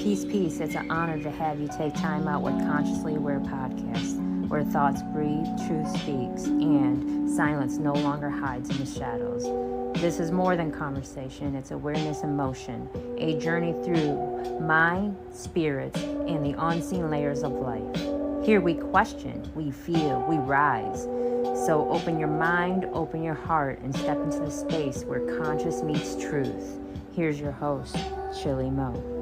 Peace, peace. It's an honor to have you take time out with Consciously Aware Podcast, where thoughts breathe, truth speaks, and silence no longer hides in the shadows. This is more than conversation. It's awareness in motion, a journey through mind, spirit, and the unseen layers of life. Here we question, we feel, we rise. So open your mind, open your heart, and step into the space where conscious meets truth. Here's your host, ChillyMoe.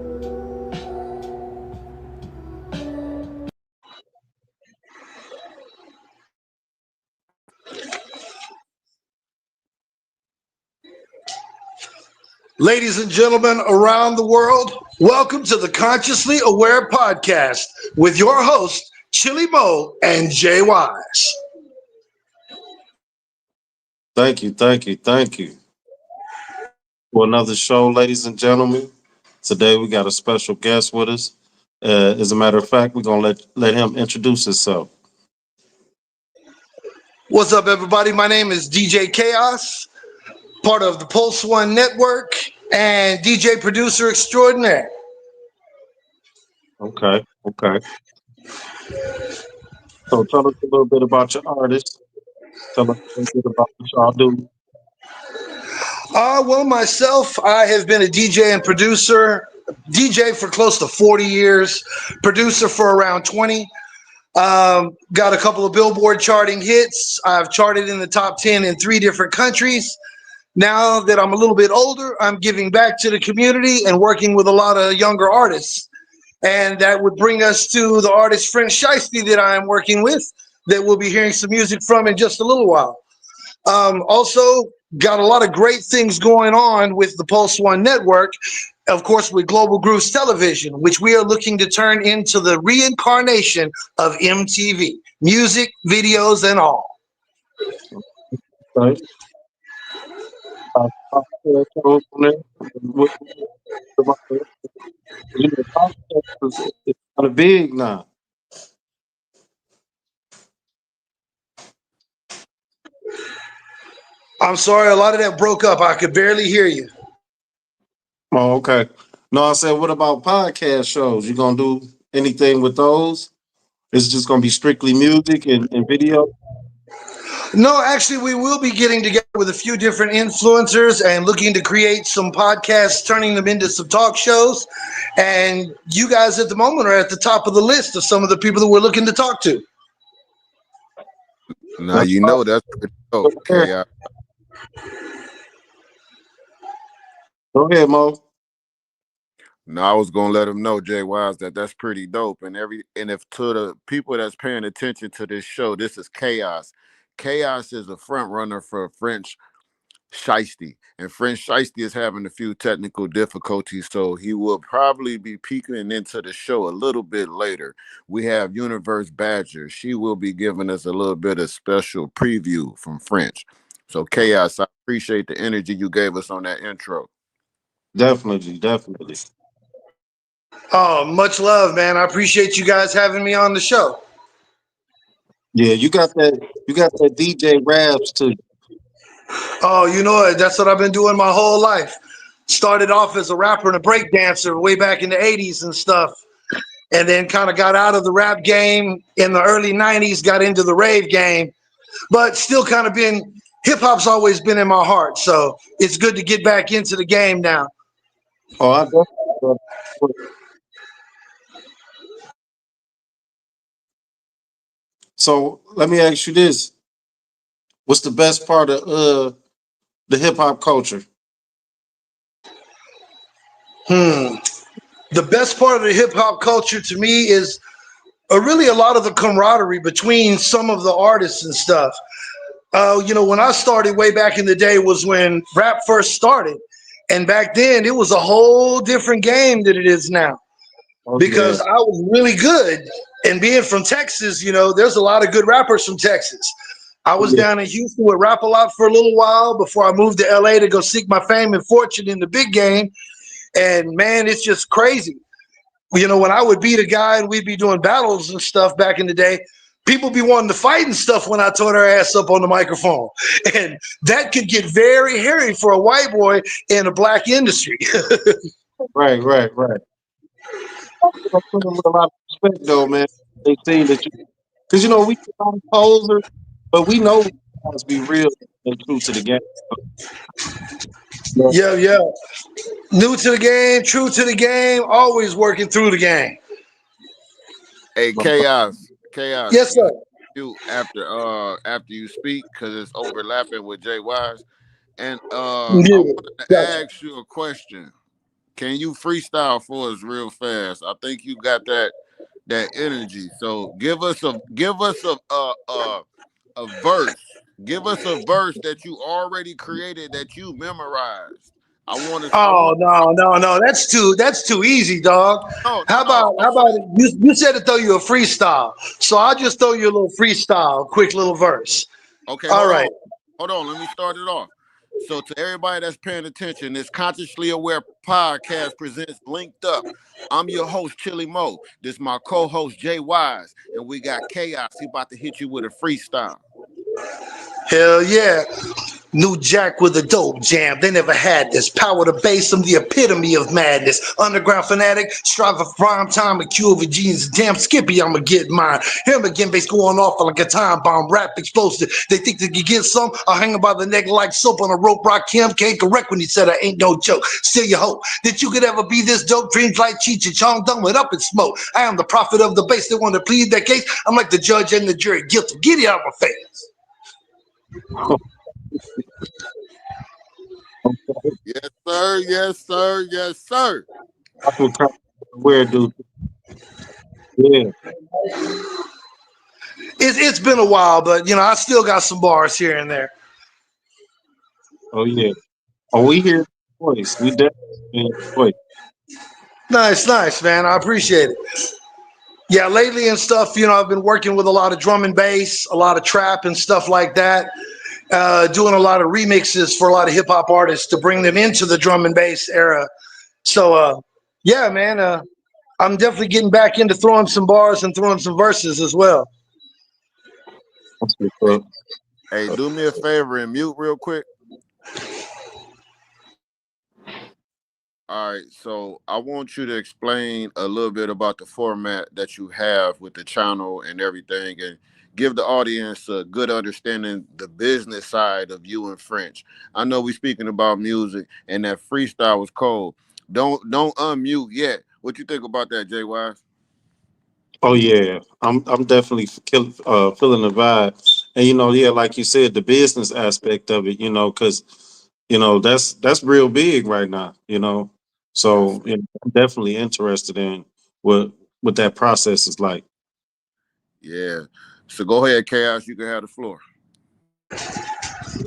Ladies and gentlemen around the world, welcome to the Consciously Aware Podcast with your host, ChillyMoe JWise. Thank you. For another show, ladies and gentlemen. Today we got a special guest with us. As a matter of fact, we're gonna let him introduce himself. What's up, everybody? My name is DJ Chaos, part of the Pulse One Network and DJ producer extraordinaire. Okay. So tell us a little bit about your artist. Tell us a little bit about what y'all do. Well, myself, I have been a DJ and producer, DJ for close to 40 years, producer for around 20. Got a couple of Billboard charting hits. I've charted in the top 10 in 3 different countries. Now that I'm a little bit older, I'm giving back to the community and working with a lot of younger artists. And that would bring us to the artist French Shiesty that I am working with, that we'll be hearing some music from in just a little while. Also, got a lot of great things going on with the Pulse One Network, of course, with Global Grooves Television, which we are looking to turn into the reincarnation of MTV, music, videos, and all. Right. It's kind of big now. I'm sorry, a lot of that broke up. I could barely hear you. Oh, okay. No, I said, what about podcast shows? You gonna do anything with those? It's just gonna be strictly music and video? No, actually, we will be getting together with a few different influencers and looking to create some podcasts, turning them into some talk shows. And you guys at the moment are at the top of the list of some of the people that we're looking to talk to. Now, you know that's pretty dope, K.I. Go ahead, Mo. No, I was gonna let them know, JWise, that's pretty dope. And if to the people that's paying attention to this show, this is Chaos. Chaos is a front runner for French Shiesty, and French Shiesty is having a few technical difficulties, so he will probably be peeking into the show a little bit later. We have Universe Badger. She will be giving us a little bit of special preview from French. So Chaos, I appreciate the energy you gave us on that intro. Definitely. Oh, much love, man. I appreciate you guys having me on the show. Yeah, you got that DJ raps too. Oh, you know it. That's what I've been doing my whole life. Started off as a rapper and a break dancer way back in the 80s and stuff. And then kind of got out of the rap game in the early 90s, got into the rave game, but still kind of hip hop's always been in my heart. So it's good to get back into the game now. Oh, I definitely. So let me ask you this. What's the best part of the hip hop culture? The best part of the hip hop culture to me is really a lot of the camaraderie between some of the artists and stuff. When I started way back in the day was when rap first started. And back then it was a whole different game than it is now. Because I was really good. And being from Texas, there's a lot of good rappers from Texas. I was down in Houston with Rap A Lot for a little while before I moved to LA to go seek my fame and fortune in the big game. And man, it's just crazy. When I would beat a guy and we'd be doing battles and stuff back in the day, people be wanting to fight and stuff when I tore their ass up on the microphone. And that could get very hairy for a white boy in a black industry. Right. I put them with a lot of respect, though, man. They see that you, because we a lot of posers, but we know we guys be real and true to the game. Yeah. Yeah, yeah. New to the game, true to the game, always working through the game. Hey, chaos. Yes, sir. You after you speak because it's overlapping with JWise. And I Yeah, wanted to gotcha. ask you a question. Can you freestyle for us real fast? I think you got that energy. So give us a verse. Give us a verse that you already created that you memorized. I Oh want no. That's too easy, dog. How no. about I'm how about saying you said to throw you a freestyle. So I'll just throw you a little freestyle, quick little verse. okay, All right. hold on. Let me start it off. So to everybody that's paying attention, this Consciously Aware podcast presents Linked Up. I'm your host, ChillyMoe. This is my co-host, JWise, and we got Chaos. He about to hit you with a freestyle. Hell yeah. New Jack with a dope jam. They never had this. Power to base, I'm the epitome of madness. Underground fanatic, strive for prime time, a cue of a genius. Damn Skippy, I'ma get mine. Him again, bass going off like a time bomb. Rap explosive. They think they can get some. I'll hang him by the neck like soap on a rope. Rock him, can't correct when he said I ain't no joke. Still you hope that you could ever be this dope. Dreams like Cheech and Chong, done it up in smoke. I am the prophet of the bass. They want to plead that case. I'm like the judge and the jury. Guilty. Get it out of my face. Yes, sir. Yes, sir. Yes, sir. That's what where dude. Yeah. It's been a while, but I still got some bars here and there. Oh yeah. Oh, we hear the voice. We definitely hear the voice. Nice, man. I appreciate it. Yeah, lately and stuff, I've been working with a lot of drum and bass, a lot of trap and stuff like that. Doing a lot of remixes for a lot of hip hop artists to bring them into the drum and bass era. So, yeah, man, I'm definitely getting back into throwing some bars and throwing some verses as well. That's what's Hey, do me a favor and mute real quick. All right, so I want you to explain a little bit about the format that you have with the channel and everything, and give the audience a good understanding the business side of you and French. I know we're speaking about music, and that freestyle was cold. Don't unmute yet. What you think about that, Jay Wise? Oh yeah, I'm definitely feeling the vibe, and yeah, like you said, the business aspect of it, because that's real big right now, Yes. so I'm definitely interested in what that process is like. Yeah. So go ahead, Chaos. You can have the floor.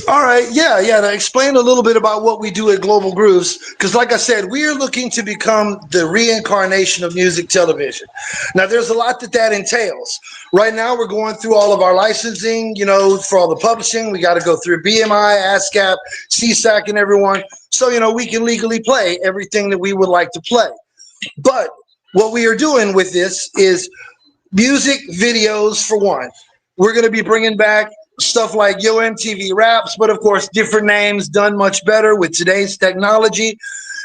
All right, yeah. To explain a little bit about what we do at Global Grooves, because like I said, we are looking to become the reincarnation of music television. Now, there's a lot that entails. Right now, we're going through all of our licensing, for all the publishing. We got to go through BMI, ASCAP, CSAC, and everyone. So, we can legally play everything that we would like to play. But what we are doing with this is music videos for one. We're going to be bringing back stuff like Yo MTV Raps, but of course, different names done much better with today's technology.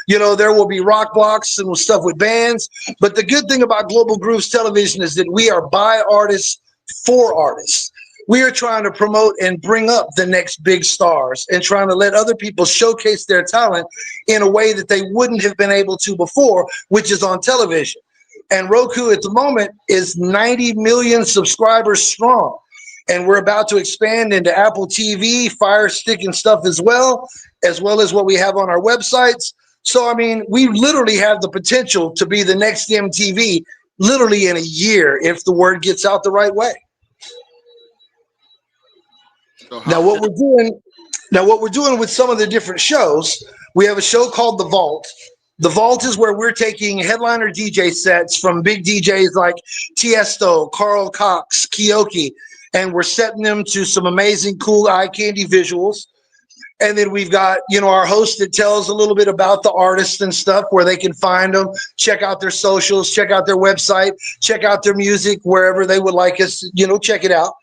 There will be rock blocks and stuff with bands. But the good thing about Global Grooves Television is that we are by artists for artists. We are trying to promote and bring up the next big stars and trying to let other people showcase their talent in a way that they wouldn't have been able to before, which is on television. And Roku at the moment is 90 million subscribers strong. And we're about to expand into Apple TV, Fire Stick, and stuff as well as what we have on our websites. So, I mean, we literally have the potential to be the next MTV literally in a year if the word gets out the right way. So Now, how what we're doing with some of the different shows, we have a show called The Vault. The Vault is where we're taking headliner DJ sets from big DJs like Tiesto, Carl Cox, Kioki, and we're setting them to some amazing, cool eye candy visuals. And then we've got, our host that tells a little bit about the artists and stuff, where they can find them, check out their socials, check out their website, check out their music, wherever they would like us, check it out.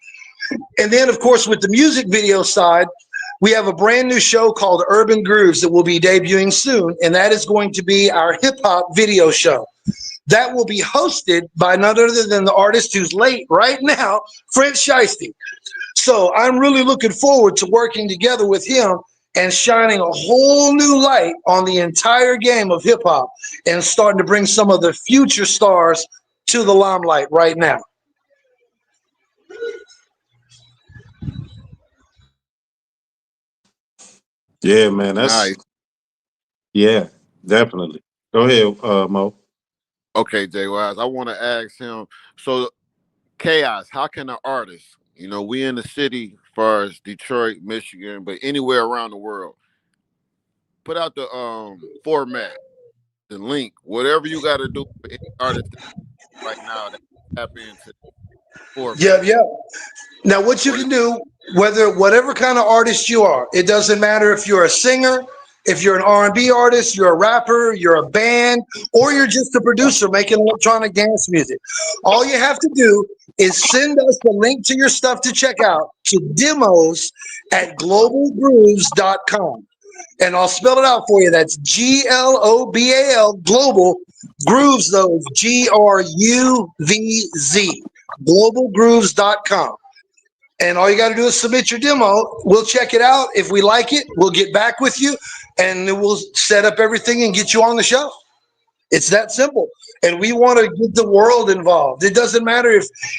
And then, of course, with the music video side, we have a brand new show called Urban Grooves that will be debuting soon. And that is going to be our hip hop video show. That will be hosted by none other than the artist who's late right now, French Shiesty. So I'm really looking forward to working together with him and shining a whole new light on the entire game of hip hop and starting to bring some of the future stars to the limelight right now. Yeah, man. Nice. Yeah, definitely. Go ahead, Mo. Okay, Jay Wise. I want to ask him. So, Chaos. How can an artist, we in the city, as far as Detroit, Michigan, but anywhere around the world, put out the format, the link, whatever you got to do for any artist right now that tap into the Yeah, format. yeah. Now, what you What? can do, whatever kind of artist you are, it doesn't matter if you're a singer, if you're an R&B artist, you're a rapper, you're a band, or you're just a producer making electronic dance music. All you have to do is send us the link to your stuff to check out to demos at globalgrooves.com. And I'll spell it out for you. That's GLOBAL, global grooves, those GRUVZ, globalgrooves.com. And all you got to do is submit your demo. We'll check it out. If we like it, we'll get back with you and we'll set up everything and get you on the show. It's that simple. And we want to get the world involved. It doesn't matter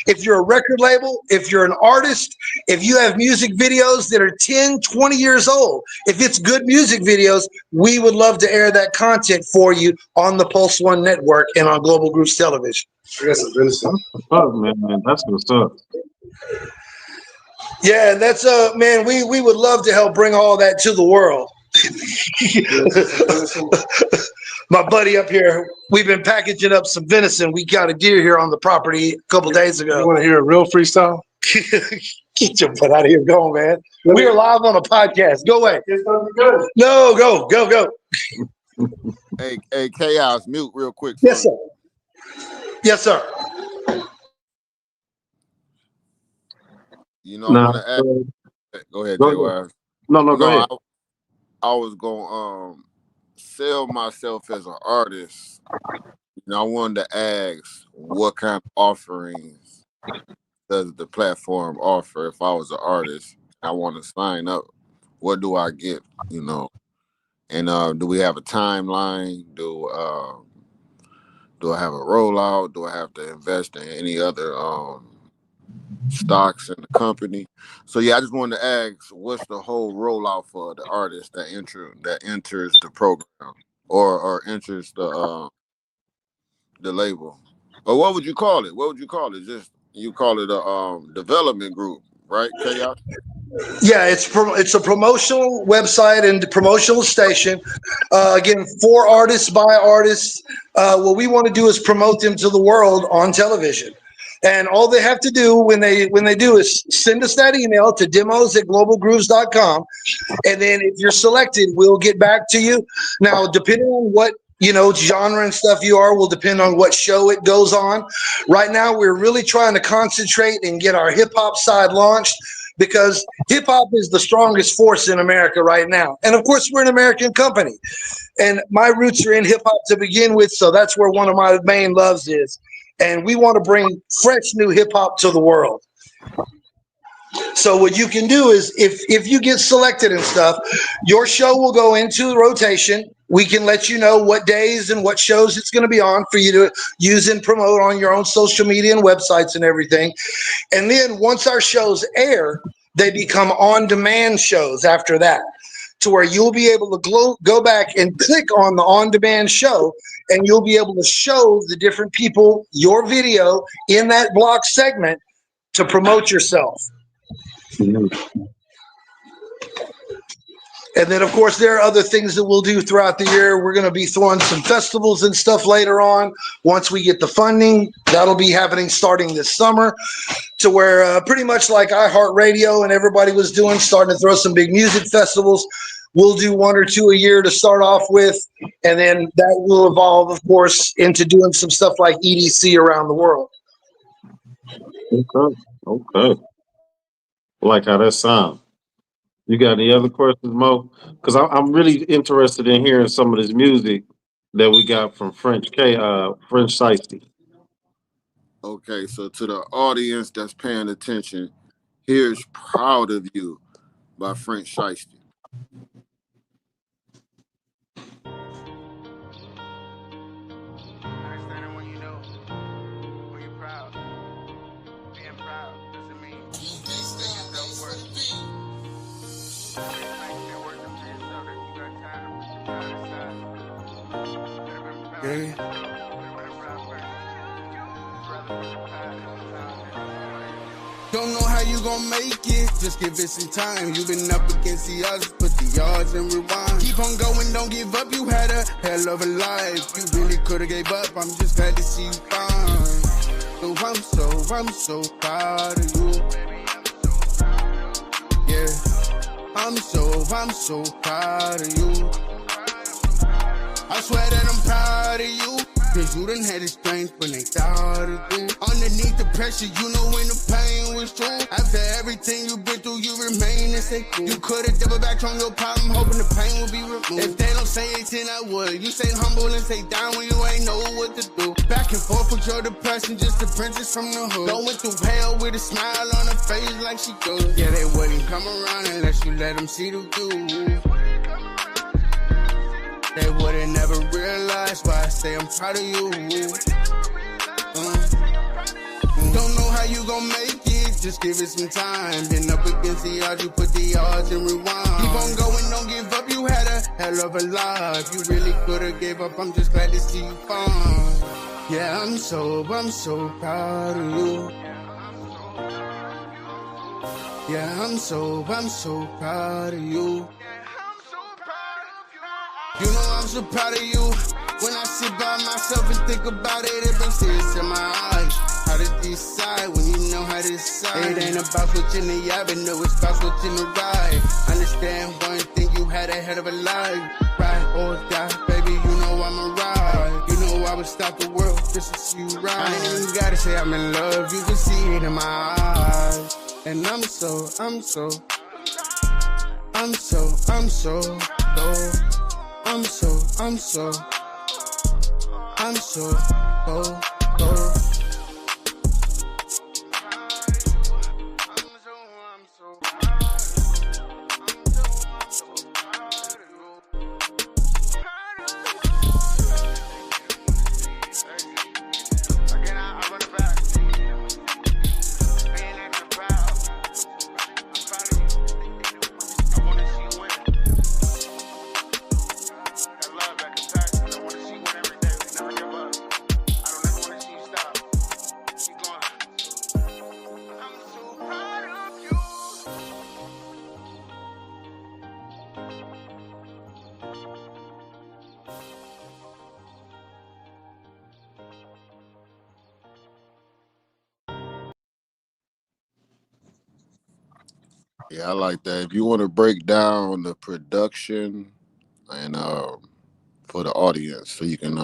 if you're a record label, if you're an artist, if you have music videos that are 10, 20 years old. If it's good music videos, we would love to air that content for you on the Pulse One Network and on Global Groups Television. I guess it's That's what's up, man. That's what's up. Yeah, that's man, we would love to help bring all that to the world. My buddy up here, we've been packaging up some venison. We got a deer here on the property a couple days ago. You want to hear a real freestyle? Get your butt out of here, go, man. We are live on a podcast. Go away. It's gonna be good. No, go. Hey, Chaos, mute real quick. Yes, sir. Yes, sir. I want to ask. Go ahead, Jay Wise. No, go ahead. I was gonna sell myself as an artist. I wanted to ask what kind of offerings does the platform offer if I was an artist? I want to sign up. What do I get? And do we have a timeline? Do I have a rollout? Do I have to invest in any other stocks in the company? So yeah, I just wanted to ask, what's the whole rollout for the artist that enters the program or enters the label? Or what would you call it? Just you call it a development group, right? Chaos. Yeah, it's a promotional website and promotional station. Again, for artists, by artists. What we want to do is promote them to the world on television. And all they have to do when they do is send us that email to demos@globalgrooves.com. And then if you're selected, we'll get back to you. Now, depending on what genre and stuff you are, will depend on what show it goes on. Right now, we're really trying to concentrate and get our hip hop side launched because hip hop is the strongest force in America right now. And of course, we're an American company. And my roots are in hip hop to begin with. So that's where one of my main loves is. And we want to bring fresh new hip hop to the world. So what you can do is if you get selected and stuff, your show will go into the rotation. We can let you know what days and what shows it's going to be on for you to use and promote on your own social media and websites and everything. And then once our shows air, they become on-demand shows after that, to where you'll be able to go back and click on the on-demand show, and you'll be able to show the different people your video in that block segment to promote yourself. Mm-hmm. And then, of course, there are other things that we'll do throughout the year. We're going to be throwing some festivals and stuff later on. Once we get the funding, that'll be happening starting this summer, to where pretty much like iHeartRadio and everybody was doing, starting to throw some big music festivals. We'll do 1 or 2 a year to start off with. And then that will evolve, of course, into doing some stuff like EDC around the world. Okay. I like how that sounds. You got any other questions, Mo? Because I'm really interested in hearing some of this music that we got from French Shiesty. Okay, so to the audience that's paying attention, here's "Proud of You" by French Shiesty. Understanding when you know, when you're proud. Being proud doesn't mean self-worth. Don't know how you gon' make it, just give it some time. You been up against the odds, put the odds and rewind. Keep on going, don't give up, you had a hell of a life. You really could've gave up, I'm just glad to see you fine. So I'm so proud of you. Yeah, I'm so proud of you. I swear that I'm proud of you. Cause you done had the strength when they thought of you. Underneath the pressure, you know when the pain was true. After everything you've been through, you remain the same. You could've doubled back on your problem, hoping the pain would be removed. If they don't say it, then I would. You stay humble and stay down when you ain't know what to do. Back and forth with your depression, just a princess from the hood. Going through hell with a smile on her face like she good. Yeah, they wouldn't come around unless you let them see the you. They would've never realized why I say I'm proud of you. Don't know how you gon' make it, just give it some time. Been up against the odds, you put the odds and rewind. Keep on going, don't give up, you had a hell of a life. You really could've gave up, I'm just glad to see you fine. Yeah, I'm so proud of you. Yeah, I'm so proud of you. You know I'm so proud of you. When I sit by myself and think about it, it brings tears to my eyes. How to decide when you know how to decide. It ain't about switching the avenue, it's about switching the ride. Understand one thing, you had a hell of a life. Ride or die, baby, you know I'm a ride. You know I would stop the world just to see you ride. I ain't even gotta say I'm in love, you can see it in my eyes. And I'm so low. I'm so low. Yeah, I like that. If you want to break down the production and for the audience, so you can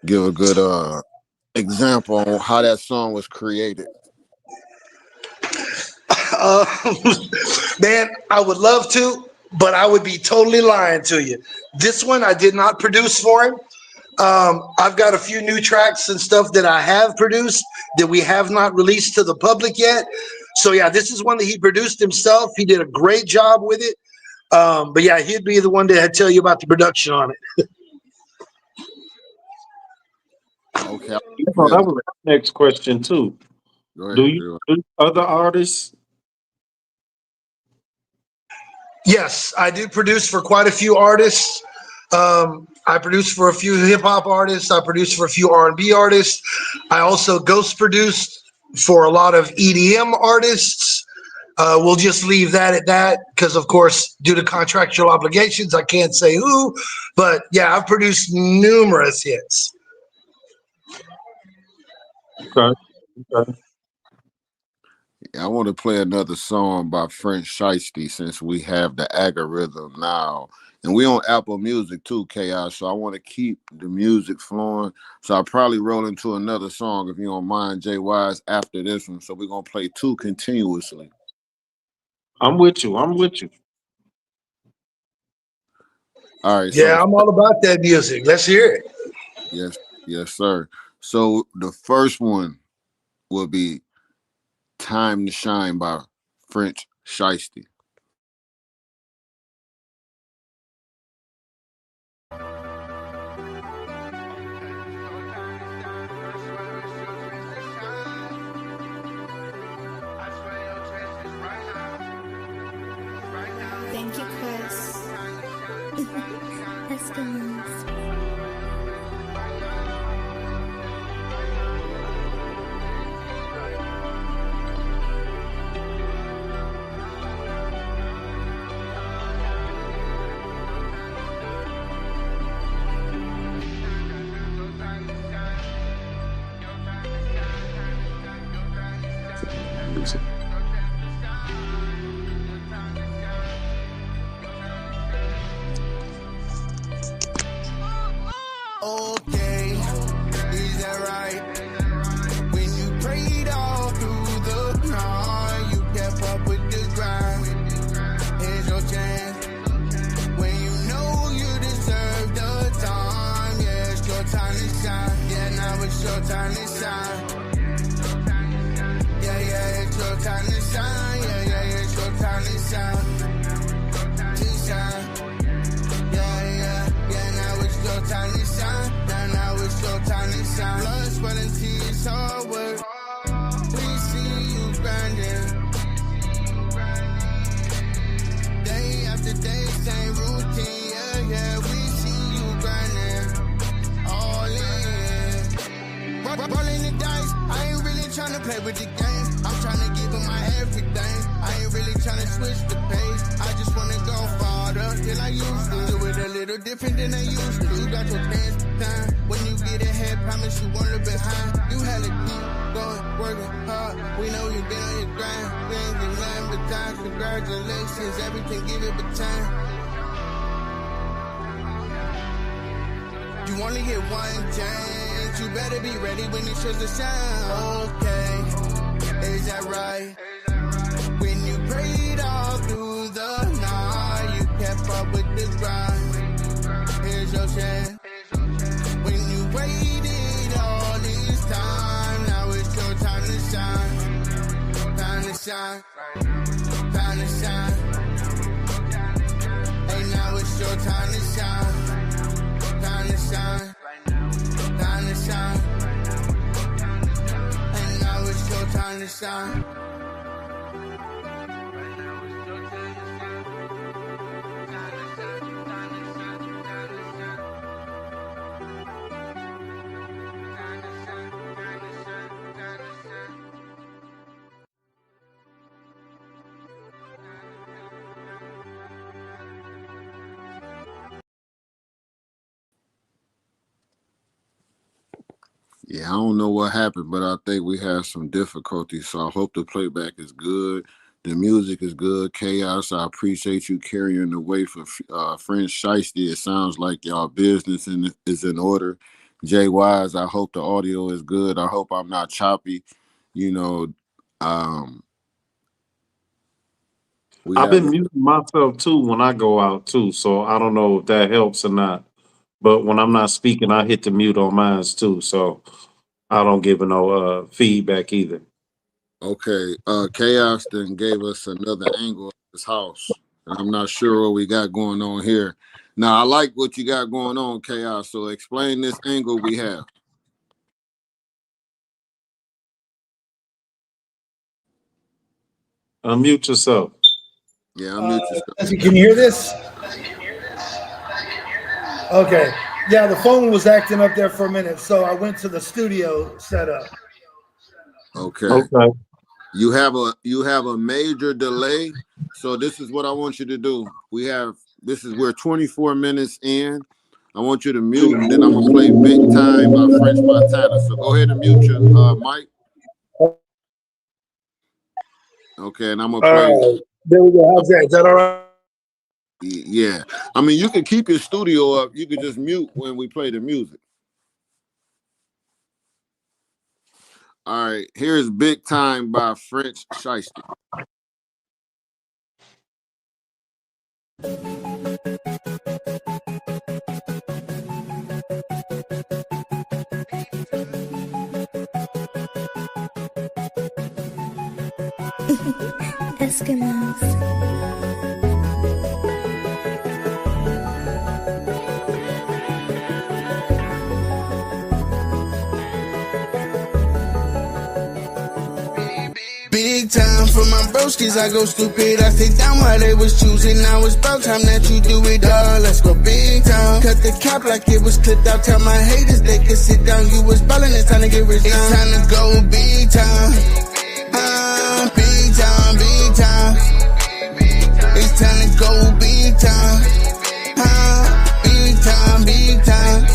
give a good example on how that song was created. Man, I would love to, but I would be totally lying to you. This one I did not produce for him. I've got a few new tracks and stuff that I have produced that we have not released to the public yet. So yeah, this is one that he produced himself. He did a great job with it. But yeah, he'd be the one to tell you about the production on it. Okay. Well, that was the next question too. Go ahead. Do you do other artists? Yes, I do produce for quite a few artists. I produce for a few hip hop artists. I produce for a few R&B artists. I also ghost produced for a lot of EDM artists. We'll just leave that at that because, of course, due to contractual obligations, I can't say who. But yeah, I've produced numerous hits. Okay. Okay. I want to play another song by French Shiesty since we have the algorithm now. And we on Apple Music too, Chaos. So I want to keep the music flowing. So I'll probably roll into another song if you don't mind, JWise, after this one. So we're going to play two continuously. I'm with you. I'm with you. All right, so Yeah, I'm all about that music. Let's hear it. yes, sir. So the first one will be "Time to Shine" by French Shiesty. Thank you, Chris. That's good news. Okay, is that right? When you prayed all through the night, you kept up with the grind. Here's your chance. When you know you deserve the time, yeah, it's your time to shine. Yeah, now it's your time to shine. Yeah, it's your time to shine. Yeah, it's your time to shine. To shine. Yeah, now it's your time to shine. Now it's your time to shine. Blood, sweat, and tears, hard work. We see you grinding. Day after day, same routine. Yeah, we see you grinding. All in. Rolling the dice. I ain't really tryna play with the game. I'm tryna give them my everything. I ain't really tryna switch the pace. I just wanna go farther than I used to. Do it a little different than I used to. You got your chance time. When you get ahead, promise you won't look behind. You had to keep going, working hard. We know you been on your grind. We ain't get nothing but time. Congratulations, everything give it but time. You only get one chance. You better be ready when it shows the shine. Okay, is that right? When you prayed all through the night, you kept up with the grind. Here's your chance. When you waited all this time, now it's your time to shine. Time to shine. Time to shine. Hey, now it's your time to shine. Time to shine. Time to shine. And now it's your time to shine. Yeah, I don't know what happened, but I think we had some difficulties. So I hope the playback is good. The music is good. Chaos, I appreciate you carrying the weight for French Shiesty. It sounds like y'all business is in order. JWise, I hope the audio is good. I hope I'm not choppy. You know, we I've have been muting myself too when I go out too, so I don't know if that helps or not. But when I'm not speaking, I hit the mute on mine too, so I don't give no feedback either. Okay, Chaos then gave us another angle of his house. And I'm not sure what we got going on here. Now, I like what you got going on, Chaos. So explain this angle we have. Unmute yourself. Yeah, unmute yourself. Can you hear this? Okay. Yeah, the phone was acting up there for a minute, so I went to the studio setup. Okay. Okay. You have a major delay. So this is what I want you to do. We're 24 minutes in. I want you to mute, and then I'm gonna play Big Time by French Montana. So go ahead and mute your mic. Okay, and I'm gonna play. There we go. How's that? Is that all right? Yeah. I mean, you can keep your studio up. You can just mute when we play the music. All right. Here's Big Time by French Shiesty. Eskimos. Big time for my broskies, I go stupid. I stay down while they was choosing. Now it's about time that you do it all. Let's go big time. Cut the cap like it was clipped out. Tell my haters they can sit down. You was ballin', it's time to get rich now. It's time to go big time. Big time, big time. It's time to go big time. Big time, big time.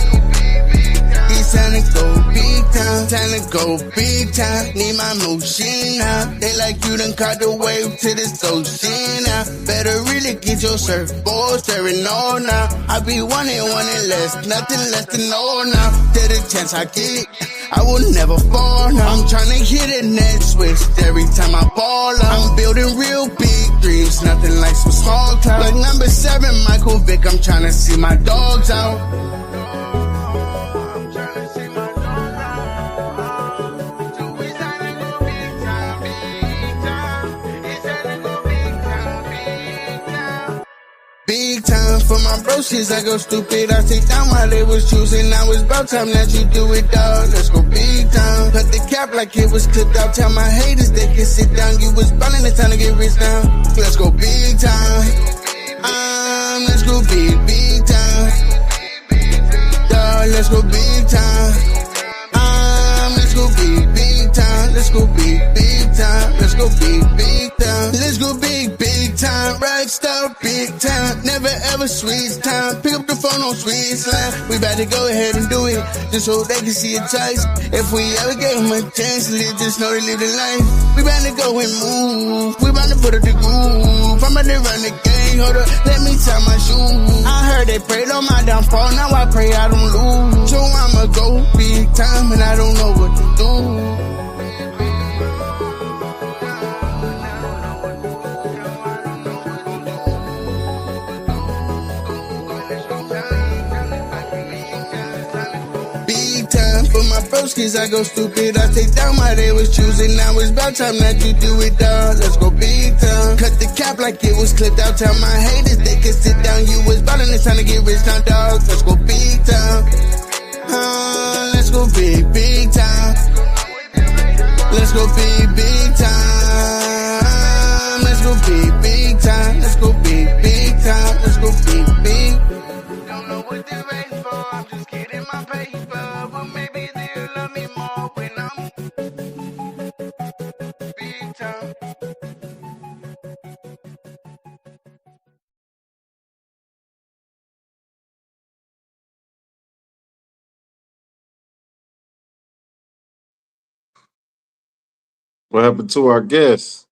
It's time to go big time. Time to go big time. Need my motion now. They like you done caught the wave to this ocean now. Better really get your surfboard staring on now. I be wanting less, nothing less than all now. To the chance I get, I will never fall now. I'm trying to hit a net switch every time I ball out. I'm building real big dreams, nothing like some small clouds. Like number 7, Michael Vick, I'm trying to see my dogs out. Big time for my broskies, I go stupid. I stay down while they was choosing. Now it's about time that you do it, dog. Let's go big time. Cut the cap like it was clipped out. Tell my haters they can sit down. You was ballin', it's time to get rich now. Let's go big time. Let's go big time. Dog, let's go big time. Let's go big time. Let's go big time. Let's go big time. Let's go big time. Rockstar big time. Never ever switch time. Pick up the phone on switch line. We about to go ahead and do it just so they can see it twice. If we ever gave them a chance to live, just know they live the life. We about to go and move. We about to put up the groove. I'm about to run the game. Hold up, let me tie my shoes. I heard they prayed on my downfall. Now I pray I don't lose. So I'ma go big time and I don't know what to do. For my broskies, I go stupid. I stay down while they was choosing. Now it's about time that you do it, dog. Let's go big time. Cut the cap like it was clipped out. Tell my haters they can sit down. You was ballin', it's time to get rich now, dog. Let's go big time. Let's go big time. Let's go big time. Let's go big time. Let's go big time. Let's go big. Don't know what they're waiting for. I'm just getting my paper, but maybe they'll love me more when I'm big time. What happened to our guest?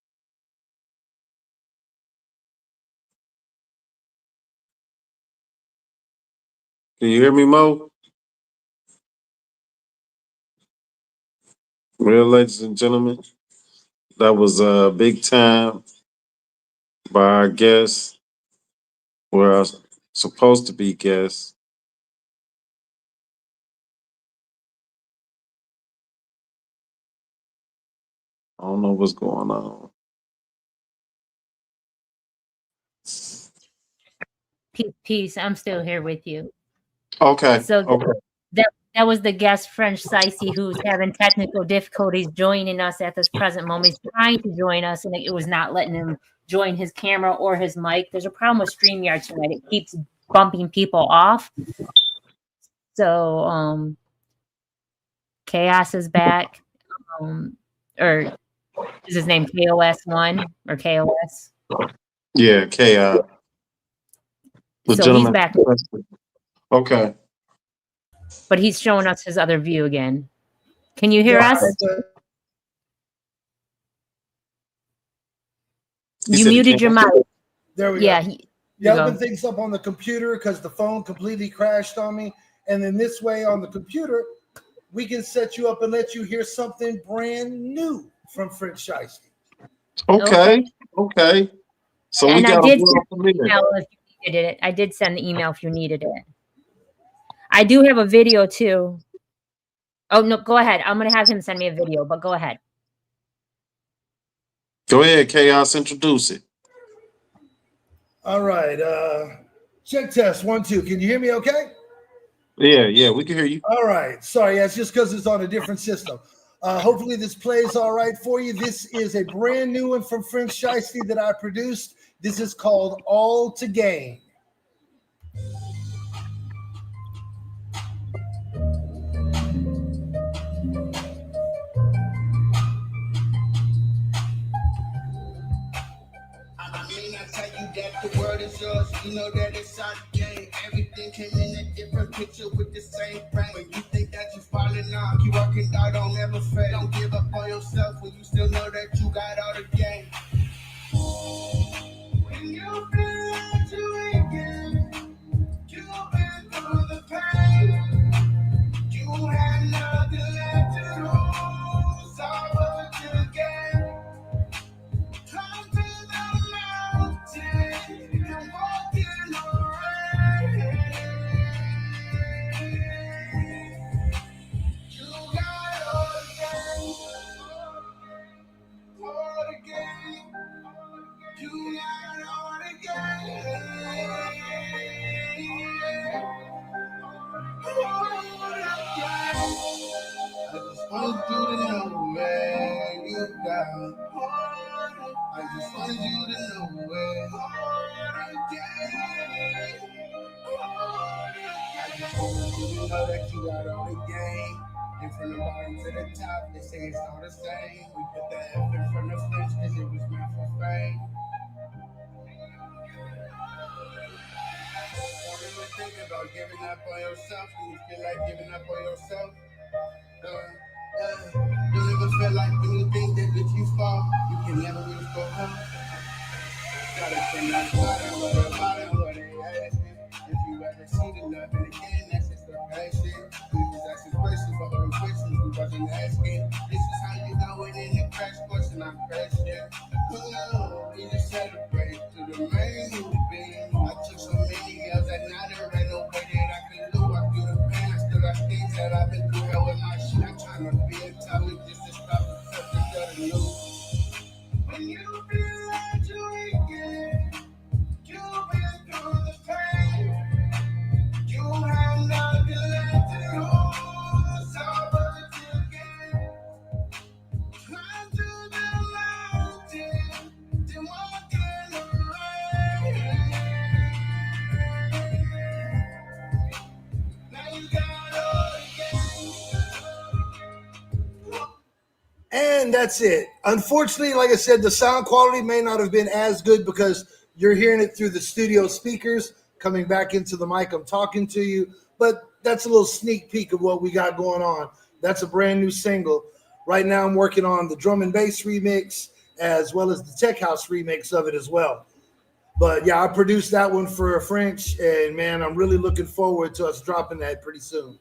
Can you hear me, Mo? Well, ladies and gentlemen, that was a big time by our guest, where I was supposed to be guest. I don't know what's going on. Peace. I'm still here with you. Okay. So Okay. that was the guest French Shiesty who's having technical difficulties joining us at this present moment. He's trying to join us, and it was not letting him join his camera or his mic. There's a problem with StreamYard tonight. It keeps bumping people off. So Chaos is back. Or is his name KOS1 or KOS? Yeah, Chaos. So he's back. Okay. But he's showing us his other view again. Can you hear us? You muted your mic. There we go. You open things up on the computer because the phone completely crashed on me. And then this way on the computer, we can set you up and let you hear something brand new from French Shiesty. Okay. So and we got I did send the email if you needed it. I did send the email if you needed it. I do have a video too. Oh no, go ahead. I'm gonna have him send me a video, but go ahead. Go ahead, Chaos. Introduce it. All right. Check test 1 2. Can you hear me? Okay. Yeah, we can hear you. All right. Sorry, yeah, it's just because it's on a different system. Hopefully this plays all right for you. This is a brand new one from French Shiesty that I produced. This is called All to Gain. Tell you that the world is yours, you know that it's our game. Everything came in a different picture with the same frame. When you think that you're falling off, keep working hard, don't ever fail. Don't give up on yourself when you still know that you got all the game. When you feel that you ain't getting, you've been through the pain. You had nothing left to lose, all but to gain. Come to the mountain, you can walk in the rain. You got all the game, you got all the game. I just want you to know where you got. I just want you to know where. I just want you to know that you got all the game. And from the bottom to the top, they say it's all the same. We put the F in front of French because it was meant for fame. Don't even think about giving up on yourself when you feel like giving up on yourself. Don't ever feel like when you think that if you fall, you can never really go home. Gotta from that bottom where they asking. If you ever see the love and again, that's just the passion. We was asking questions for all the questions we wasn't asking. This is how you know it in the crash course and I'm crashing. We just celebrate to the main movie. I took so many girls that now there ain't no way that I can do. I feel the pain, I still got things that I've been through. Hell with my shit, I'm trying to be a topic just to stop the stuff that doesn't lose. When you feel that you ain't getting, you've been through the pain. You have nothing left to lose, all but to gain. Climb to the mountain, then walk in the rain. Now you got all the game. And that's it. Unfortunately, like I said, the sound quality may not have been as good because you're hearing it through the studio speakers coming back into the mic. I'm talking to you, but that's a little sneak peek of what we got going on. That's a brand new single. Right now, I'm working on the drum and bass remix as well as the tech house remix of it as well. But yeah, I produced that one for French, and man, I'm really looking forward to us dropping that pretty soon.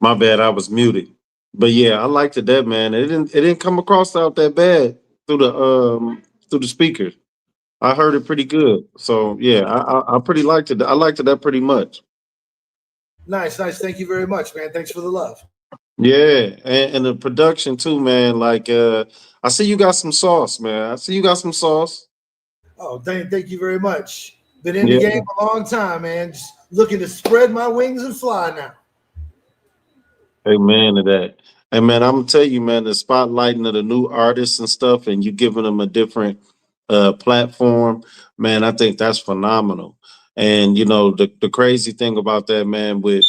My bad, I was muted. But yeah, I liked it that man. It didn't come across out that bad through the speakers. I heard it pretty good. So yeah, I pretty liked it. I liked it that pretty much. Nice. Thank you very much, man. Thanks for the love. Yeah, and the production too, man. Like I see you got some sauce, man. I see you got some sauce. Oh, thank you very much. Been in the Yeah. game a long time, man. Just looking to spread my wings and fly now. Amen to that. And man, I'm gonna tell you, man, the spotlighting of the new artists and stuff, and you giving them a different platform, man, I think that's phenomenal. And you know, the crazy thing about that, man, with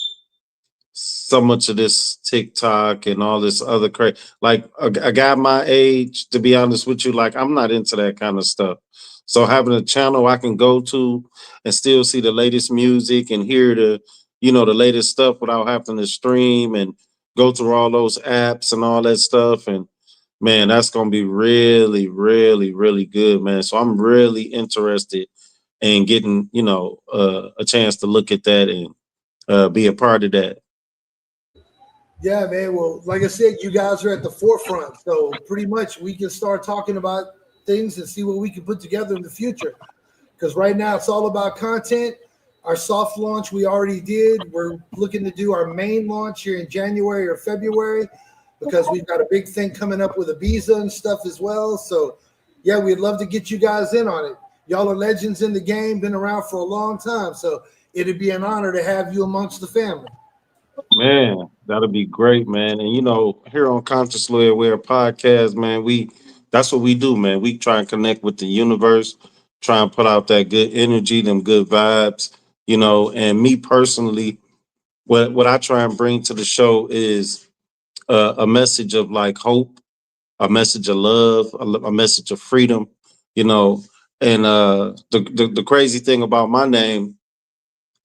so much of this TikTok and all this other crazy, like a guy my age, to be honest with you, like I'm not into that kind of stuff. So having a channel I can go to and still see the latest music and hear the latest stuff without having to stream and go through all those apps and all that stuff. And man, that's gonna be really, really, really good, man. So I'm really interested in getting, a chance to look at that and be a part of that. Yeah, man. Well, like I said, you guys are at the forefront. So pretty much we can start talking about things and see what we can put together in the future. Because right now it's all about content. Our soft launch we already did. We're looking to do our main launch here in January or February because we've got a big thing coming up with Ibiza and stuff as well. So, yeah, we'd love to get you guys in on it. Y'all are legends in the game, been around for a long time. So it'd be an honor to have you amongst the family. Man, that'll be great, man. And here on Consciously Aware podcast, man, that's what we do, man. We try and connect with the universe, try and put out that good energy, them good vibes, and me personally, what I try and bring to the show is a message of like hope, a message of love, a message of freedom, you know. And the crazy thing about my name,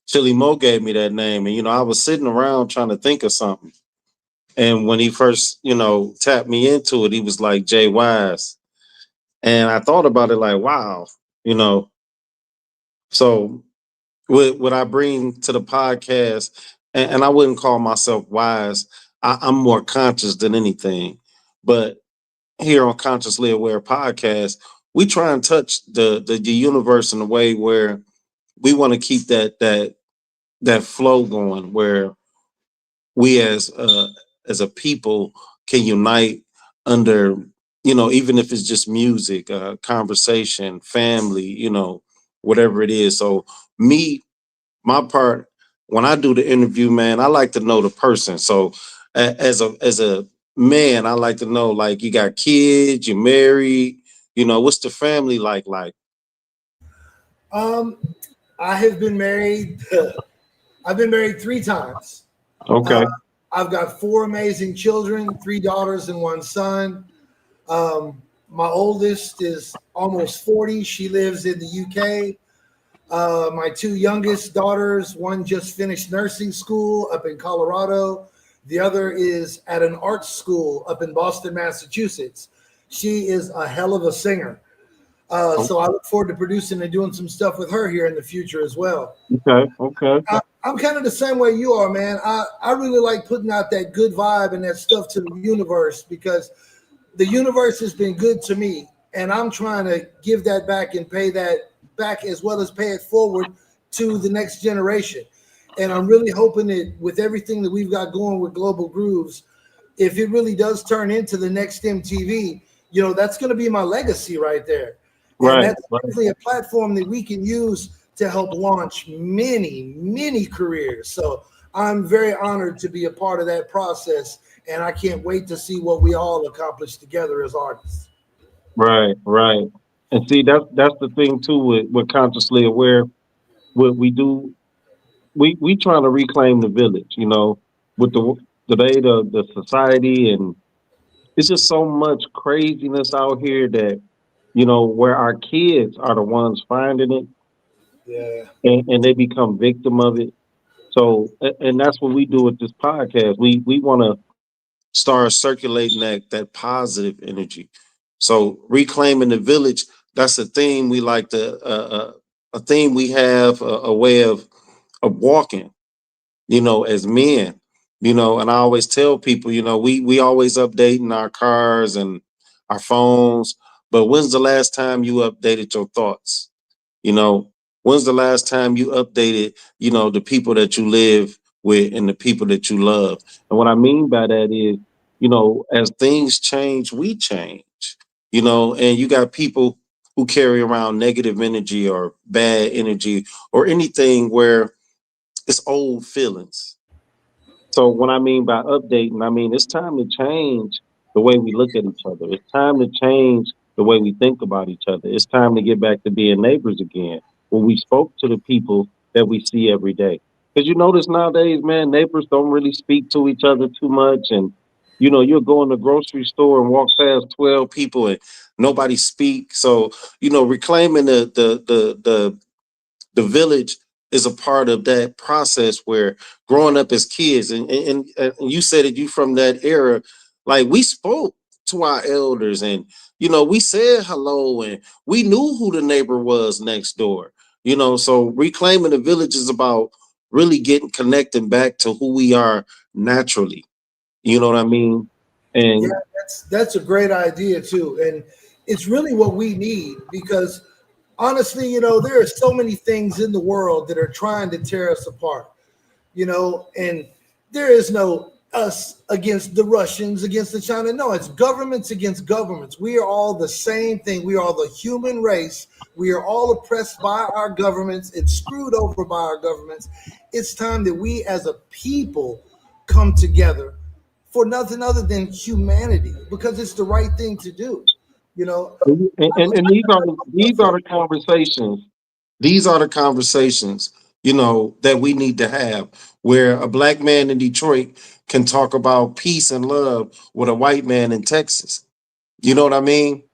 ChillyMoe gave me that name, and I was sitting around trying to think of something. And when he first, tapped me into it, he was like JWise. And I thought about it like, wow, you know. So what I bring to the podcast, and I wouldn't call myself wise. I'm more conscious than anything. But here on Consciously Aware podcast, we try and touch the universe in a way where we want to keep that flow going, where we as a people can unite under, even if it's just music, conversation, family, whatever it is. So me, my part, when I do the interview, man, I like to know the person. So as a man, I like to know, like, you got kids, you married, what's the family like? Um, I have been married. I've been married 3 times. Uh, Okay. I've got 4 amazing children, 3 daughters and 1 son. My oldest is almost 40. She lives in the UK. My 2 youngest daughters, one just finished nursing school up in Colorado. The other is at an art school up in Boston, Massachusetts. She is a hell of a singer. So I look forward to producing and doing some stuff with her here in the future as well. Okay. I'm kind of the same way you are, man. I really like putting out that good vibe and that stuff to the universe because the universe has been good to me. And I'm trying to give that back and pay that back as well as pay it forward to the next generation. And I'm really hoping that with everything that we've got going with Global Grooves, if it really does turn into the next MTV, that's going to be my legacy right there. And Right. that's definitely a platform that we can use to help launch many, many careers. So I'm very honored to be a part of that process. And I can't wait to see what we all accomplish together as artists. Right. And see, that's the thing too with Consciously Aware. What we do, we trying to reclaim the village, with the way the society, and it's just so much craziness out here that, where our kids are the ones finding it, Yeah. and they become victim of it. So and that's what we do with this podcast. We want to start circulating that positive energy. So reclaiming the village, that's a theme we like to a theme we have, a way of walking, as men, and I always tell people, we always updating our cars and our phones, but when's the last time you updated your thoughts? You know, when's the last time you updated, the people that you live with and the people that you love? And what I mean by that is, as things change, we change, and you got people who carry around negative energy or bad energy or anything where it's old feelings. So what I mean by updating, I mean it's time to change the way we look at each other. It's time to change the way we think about each other. It's time to get back to being neighbors again. When we spoke to the people that we see every day. Because you notice nowadays, man, neighbors don't really speak to each other too much. And you'll go in the grocery store and walk past 12 people and nobody speak. So, reclaiming the village is a part of that process where growing up as kids, and you said it, you from that era, like we spoke to our elders, and we said hello, and we knew who the neighbor was next door. So reclaiming the village is about really getting connecting back to who we are naturally. You know what I mean? Yeah, And that's a great idea too. And it's really what we need because honestly, there are so many things in the world that are trying to tear us apart, and there is no us against the Russians, against the China. No, it's governments against governments. We are all the same thing. We are all the human race. We are all oppressed by our governments and screwed over by our governments. It's time that we as a people come together for nothing other than humanity because it's the right thing to do. You know, And these are the conversations. These are the conversations, that we need to have where a black man in Detroit can talk about peace and love with a white man in Texas. You know what I mean?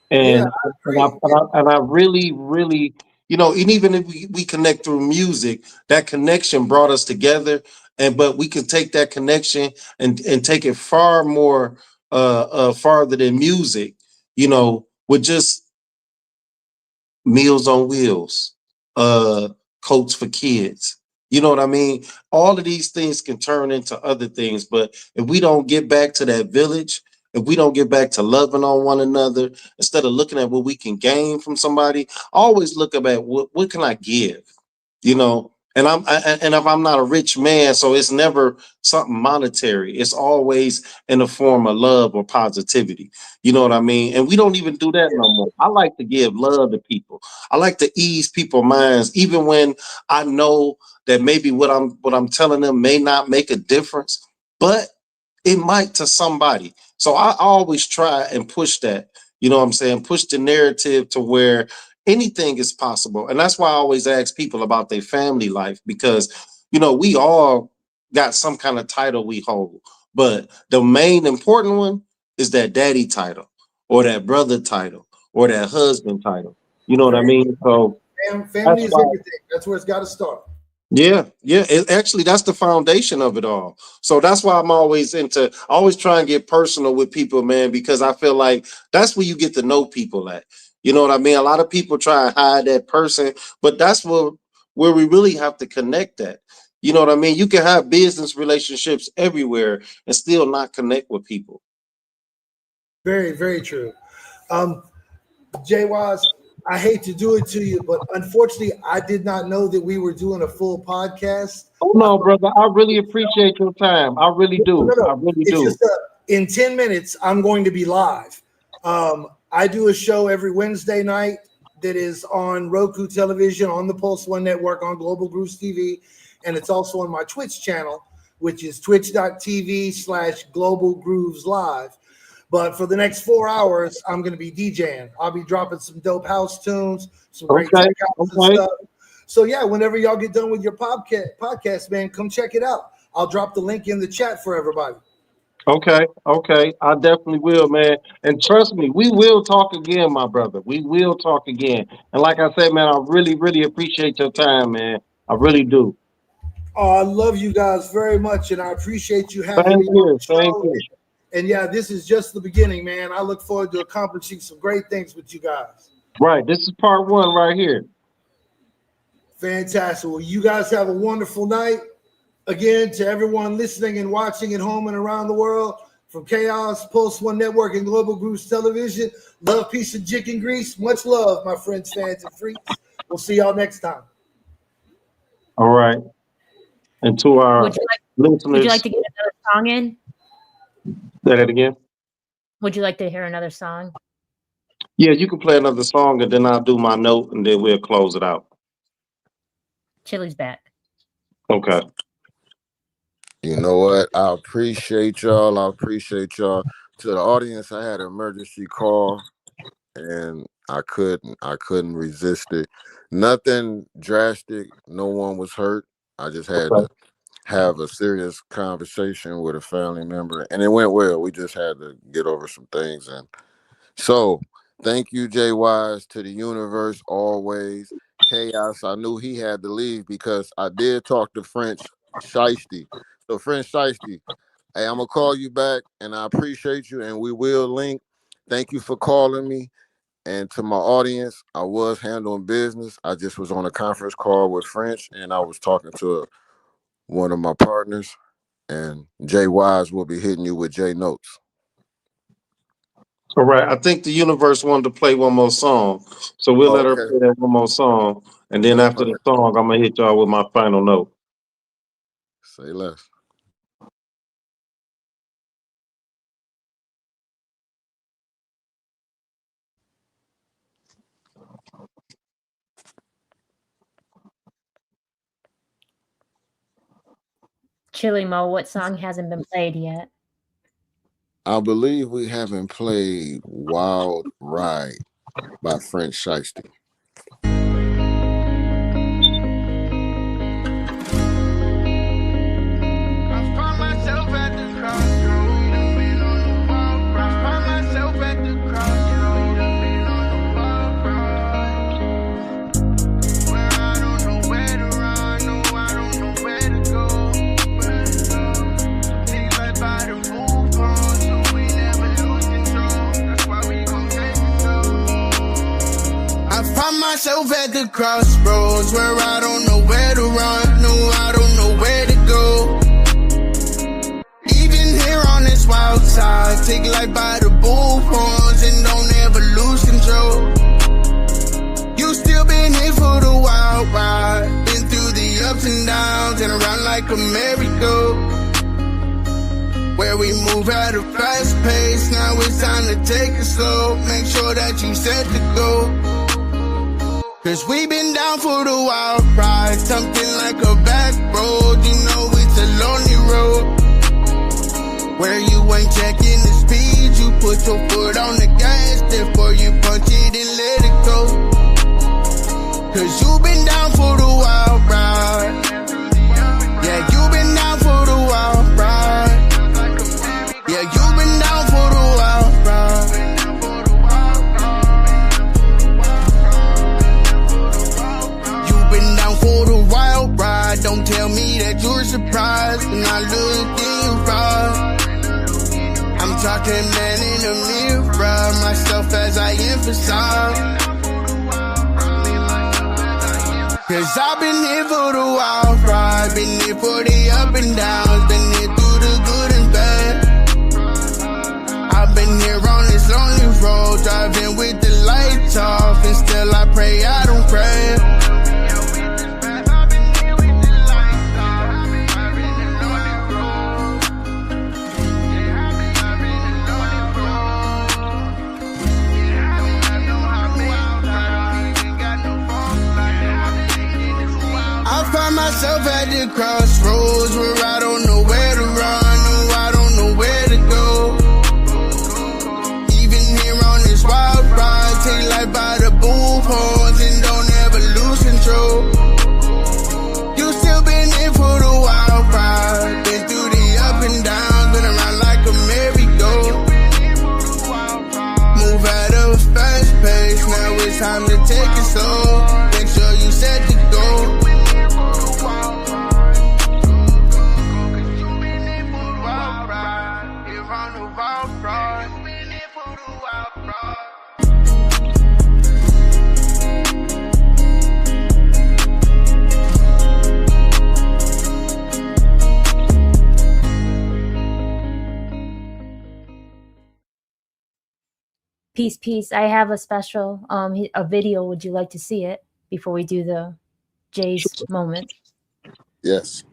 yeah, And I and I agree. and I, and I really, really, and even if we connect through music, that connection brought us together. And but we can take that connection and take it far more farther than music, with just Meals on Wheels, uh, Coats for Kids. You know what I mean? All of these things can turn into other things, but if we don't get back to that village, if we don't get back to loving on one another, instead of looking at what we can gain from somebody, always look at what can I give, and if I'm not a rich man, so it's never something monetary. It's always in the form of love or positivity. You know what I mean? And we don't even do that no more. I like to give love to people. I like to ease people's minds, even when I know that maybe what I'm telling them may not make a difference, but it might to somebody. So I always try and push that. You know what I'm saying? Push the narrative to where anything is possible. And that's why I always ask people about their family life because, we all got some kind of title we hold. But the main important one is that daddy title or that brother title or that husband title. You know what I Very mean? So family that's is why. everything. That's where it's got to start. Yeah, yeah. Actually, that's the foundation of it all. So that's why I'm I always try and get personal with people, man, because I feel like that's where you get to know people at. You know what I mean? A lot of people try and hide that person, but that's where we really have to connect at. You know what I mean? You can have business relationships everywhere and still not connect with people. Very, very true. Um, Jay Wise, I hate to do it to you, but unfortunately, I did not know that we were doing a full podcast. Oh I no, thought, brother. I really appreciate your time. I really no, do. no, I no. really It's do. just in 10 minutes, I'm going to be live. I do a show every Wednesday night that is on Roku television, on the Pulse One Network, on Global Grooves TV, and it's also on my Twitch channel, which is twitch.tv/Global Grooves Live. But for the next 4 hours, I'm going to be DJing. I'll be dropping some dope house tunes, some great Okay. tech house and Okay. stuff. So yeah, whenever y'all get done with your podcast, man, come check it out. I'll drop the link in the chat for everybody. Okay, okay. I definitely will, man. And trust me, we will talk again, my brother. We will talk again. And like I said, man, I really, really appreciate your time, man. I really do. Oh, I love you guys very much, and I appreciate you having Same me on here, the same show. here. And yeah, this is just the beginning, man. I look forward to accomplishing some great things with you guys. Right. This is part one right here. Fantastic. Well, you guys have a wonderful night. Again, to everyone listening and watching at home and around the world, from Chaos, Pulse One Network, and Global Grooves Television, love, peace, and chicken grease. Much love, my friends, fans, and freaks. We'll see y'all next time. All right. And to our Would you like Would you like listeners, to get another song in? say that again. Would you like to hear another song? Yeah, you can play another song and then I'll do my note and then we'll close it out. Chili's back. Okay. You know what? I appreciate y'all. I appreciate y'all. To the audience, I had an emergency call and I couldn't resist it. Nothing drastic. No one was hurt. I just had Okay. to have a serious conversation with a family member and it went well. We just had to get over some things and so thank you, Jay Wise, to the universe always. Chaos. I knew he had to leave because I did talk to French Shiesty. So French Shiesty, hey, I'm gonna call you back and I appreciate you and we will link. Thank you for calling me. And to my audience, I was handling business. I just was on a conference call with French and I was talking to one of my partners. And Jay Wise will be hitting you with J Notes. All right. I think the universe wanted to play one more song. So we'll let her Okay. play that one more song. And then after the song, I'm going to hit y'all with my final note. Say less. ChillyMoe, what song hasn't been played yet? I believe we haven't played Wild Ride by French Shiesty. Myself at the crossroads where I don't know where to run, no, I don't know where to go. Even here on this wild side, take life by the bullhorns and don't ever lose control. You still been here for the wild ride, been through the ups and downs and around like a merry-go. Where we move at a fast pace, now it's time to take it slow. Make sure that you set to go. Cause we been down for the wild ride, something like a back road, you know it's a lonely road. Where you ain't checking the speed, you put your foot on the gas, therefore you punch it and let it go. Cause you been down for the wild ride. Yeah, you been down for the wild ride. Yeah, you been down for the wild ride. For the wild ride, don't tell me that you're surprised when I look in your eyes. I'm talking man in the mirror, myself as I emphasize. Cause I've been here for the wild ride, been here for the up and downs, been here through the good and bad. I've been here on this lonely road, driving with the lights off, and still I pray I don't crash. Myself at the crossroads where I don't know where to run, no, I don't know where to go. Even here on this wild ride, take life by the bullhorns and don't ever lose control. You still been in for the wild ride, been through the up and downs, been around like a merry-go. Move at a fast pace, now it's time to take it slow. Make sure you set to go. Peace. I have a special a video. Would you like to see it before we do the Jay's moment? Yes.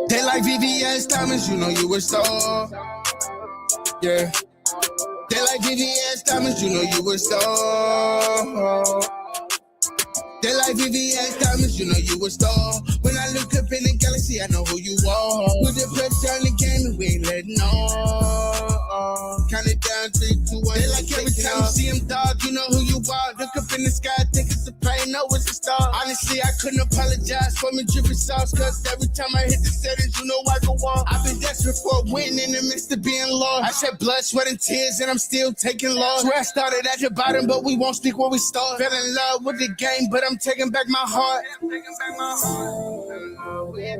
They like VVS diamonds, you know you a star. Yeah. They like VVS diamonds, you know you a star. They like VVS diamonds, you know you a star. When I look up in the galaxy, I know who you are. Put the pressure on the game and we ain't letting on. Count it down, 3, 2, 1. They like every time you see him, dog, you know who you are. Look up in the sky, think it's a plane, know it's the stars. Honestly, I couldn't apologize for me dripping sauce, cause every time I hit the settings, you know I go off. I've been desperate for a win in the midst of being lost. I shed blood, sweat, and tears, and I'm still taking loss. Swear I started at the bottom, but we won't speak where we start. Fell in love with the game, but I'm taking back my heart. I'm taking back my heart. Fell in love with the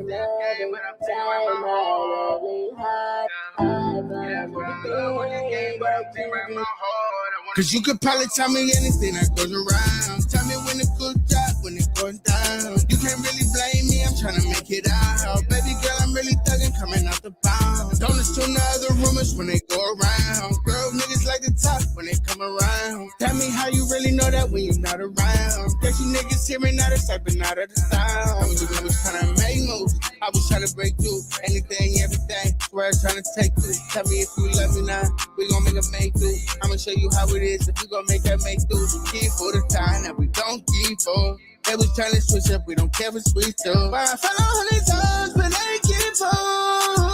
game, but I'm taking back my heart. Cause you could probably tell me anything that goes around. Tell me when it's good job, when it's going down. You can't really blame me, I'm trying to make it out. Baby girl, I'm really thugging, coming out the bound. Don't listen to other rumors when they go around. Girl, niggas like to talk when they come around. Tell me how you really know that when you're not around. Guess you niggas hearing out of sight, but not of the sound. I was trying to make moves, I was trying to break through. Anything, everything, where I was trying to take through. Tell me if you love me now, we gon' make a make through. I'ma show you how it is, if you gon' make that make through. Keep for the time that we don't keep for. They was trying to switch up, we don't care what sweet do. But I fell 100 times, but they keep on.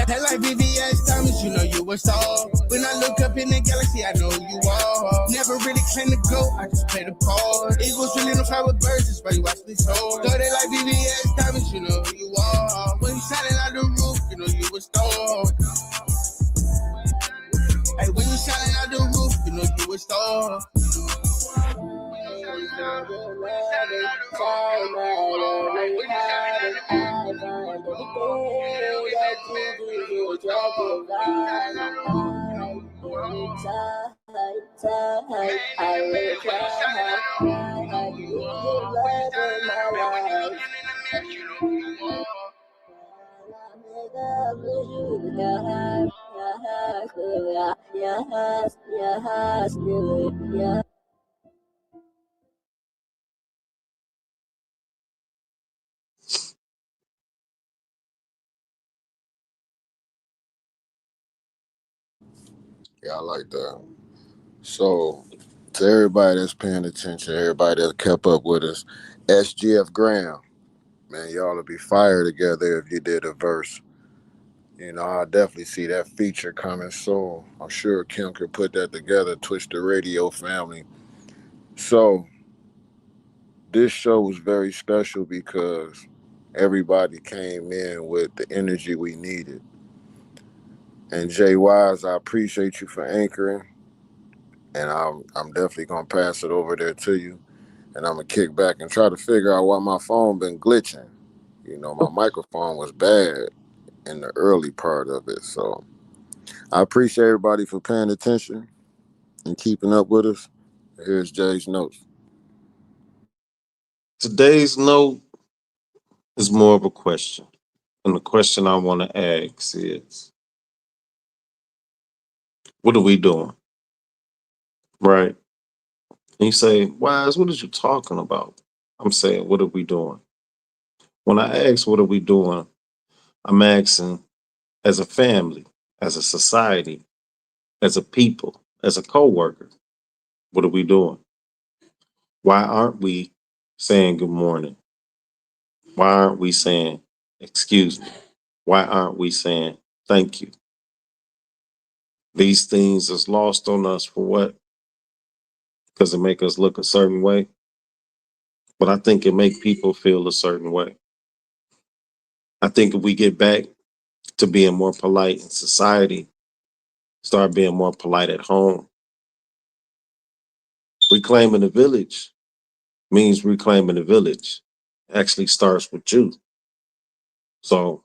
That like BBS diamonds, you know you a star. When I look up in the galaxy, I know you are. Never really claim to go, I just play the part. Eagles really don't fly with birds, that's why you watch me soar. Though they like BBS diamonds, you know who you are. When you shining out the roof, you know you a star. Hey, when you shining out the roof, you know you a star. Yeah, I like that. So, to everybody that's paying attention, everybody that kept up with us, SGF Graham, man, y'all would be fire together if you did a verse. You know, I definitely see that feature coming soon. I'm sure Kim could put that together, Twitch the Radio family. So, this show was very special because everybody came in with the energy we needed. And JWise, I appreciate you for anchoring. And I'm definitely gonna pass it over there to you. And I'm gonna kick back and try to figure out why my phone been glitching. You know, my microphone was bad in the early part of it. So I appreciate everybody for paying attention and keeping up with us. Here's Jay's notes. Today's note is more of a question. And the question I want to ask is, what are we doing? Right? And you say, Wise, what are you talking about? I'm saying, what are we doing? When I ask, what are we doing? I'm asking, as a family, as a society, as a people, as a co-worker, what are we doing? Why aren't we saying good morning? Why aren't we saying excuse me? Why aren't we saying thank you? These things is lost on us for what? Because it make us look a certain way. But I think it make people feel a certain way. I think if we get back to being more polite in society, start being more polite at home, reclaiming the village means reclaiming the village. Actually starts with you. So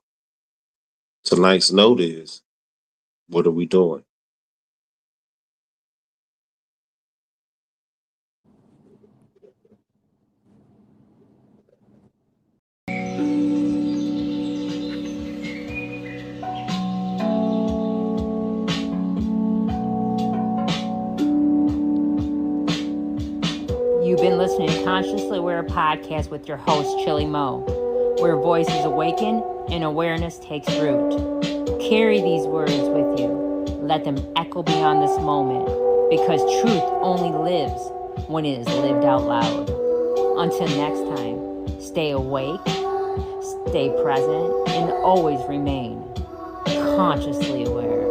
tonight's note is, what are we doing? You've been listening to Consciously Aware podcast with your host, ChillyMoe, where voices awaken and awareness takes root. Carry these words with you. Let them echo beyond this moment, because truth only lives when it is lived out loud. Until next time, stay awake, stay present, and always remain consciously aware.